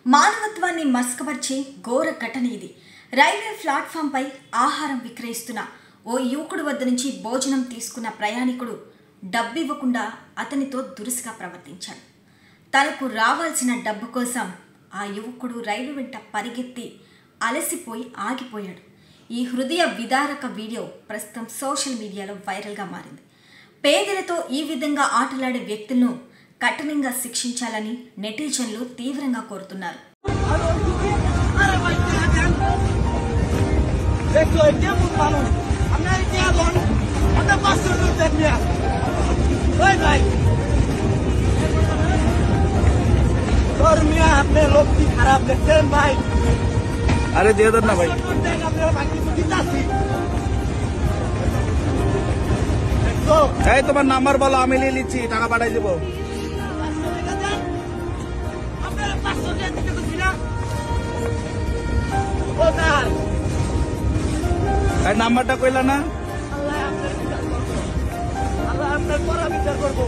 మానవత్వాన్ని మస్కవర్చే ఘోర ఘటన ఇది. రైల్వే ప్లాట్ఫామ్ పై ఆహారం విక్రయిస్తున్న ఓ యువకుడు వద్ద నుంచి భోజనం తీసుకున్న ప్రయాణికుడు డబ్బివ్వకుండా అతనితో దురుసుగా ప్రవర్తించాడు. తనకు రావాల్సిన డబ్బు కోసం ఆ యువకుడు రైలు వెంట పరిగెత్తి అలసిపోయి ఆగిపోయాడు. ఈ హృదయ విదారక వీడియో ప్రస్తుతం సోషల్ మీడియాలో వైరల్గా మారింది. పేదలతో ఈ విధంగా ఆటలాడే వ్యక్తులను కఠినంగా శిక్షించాలని నెటిజన్లు తీవ్రంగా కోరుతున్నారు. अरे दे दो ना भाई। তোমার নাম্বার বলো, আমি নিয়ে নিচ্ছি, টাকা পাঠাই দেবো। নাম্বারটা কইলা না? আল্লাহ আপনার বিচার করবো।